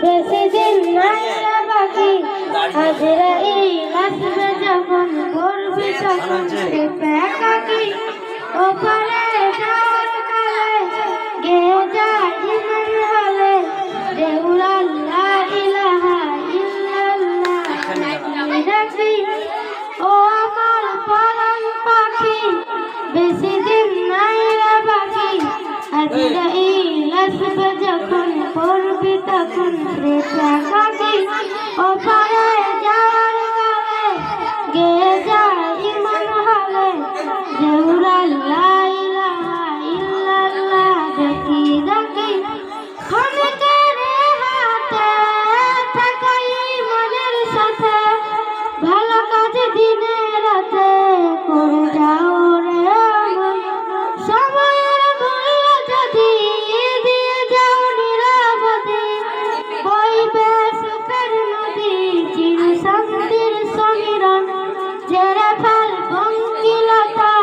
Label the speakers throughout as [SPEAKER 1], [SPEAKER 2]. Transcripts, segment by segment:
[SPEAKER 1] বেশি দিন নাই রে বাকি, আজরাইল আসবে যখন করবি তখন একাকী। ওপারে যাওয়ার কালে গেয়ে যায় ইমান হলে, দেউলা লা ইলাহা ইল্লাল্লাহ ডাকি। ও আমার পরাণ পাখি, বেশি দিন নাই রে বাকি, আজরাইল আসবে যখন করবি তখন একাকী। ওপারে যাওয়ার কালে গেয়ে যায় ইমান হলে, দেউলা লা ইলাহা ইল্লাল্লাহ ডাকি ডাকি। ক্ষণিকের হাতে থাকাই মনের সাথে, ভালো কাজ দিনে রাতে করে যাও রে আমল। সময়ের মূল্য যদি দিয়ে যাও নিরবধি, বইবে সুখের নদী চির শান্তির সমীরণ। ঝেড়ে ফেল পঙ্কিলতা,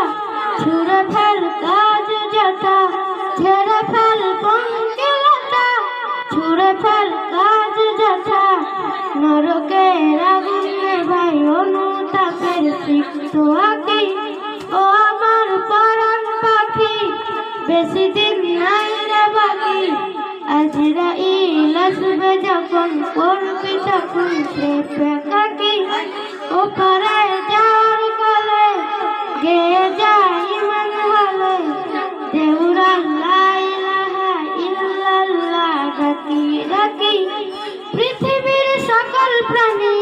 [SPEAKER 1] ছুঁড়ে ফেল কাজ যথা, ঝেড়ে ফেল পঙ্কিলতা, ছুঁড়ে ফেল কাজ যথা। নরকের আগুনে ভাই অনুতাপের সিক্ত আঁকি। ও আমার পরাণ পাখি, বেশি দিন নাই রে বাকি, আজরাইল আসবে যখন করবি তখন একাকী। ওপারে যাওয়ার কালে গেয়ে যায় ইমান হলে, দেউলা লা ইলাহা ইল্লাল্লাহ ডাকি ডাকি। পৃথিবীর সকল প্রাণী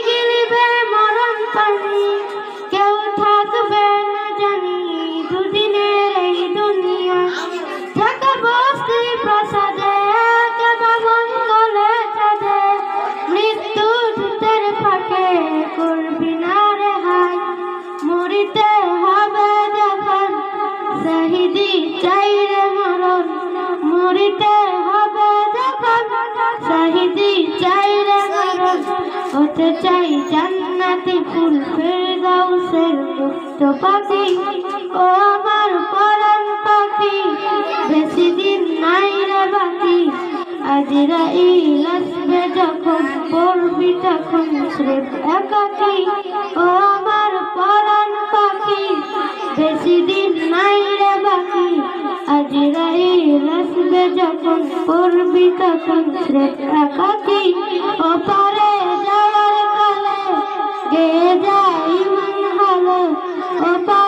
[SPEAKER 1] গিলিবে মরণ পানি, কেউ থাকবে না জানি দুদিনের এই দুনিয়া। থাকে বস্তি প্রাসাদে, কেবা মঙ্গলে ছাদে, মৃত্যু দূতের ফাঁকে করবি না রেহাই। মরিতে হবে যখন শহীদি চাই রে মরণ, মরিতে হবে যখন শহীদি চাই রে মরণ। হতে চাই জান্নাতি ফুল ফেরদাউসের মুক্ত পাখি। ও আমার পরাণ পাখি, বেশি দিন নাই রে বাকি, আজরাইল আসবে যখন করবি তখন স্রেফ একাকী। ও আমার পরাণ পাখি, বেশি দিন নাই রে বাকি, আজরাইল আসবে যখন করবি তখন স্রেফ একাকী। ওপারে যাওয়ার কালে গেয়ে যায় ইমান হলে, ওপারে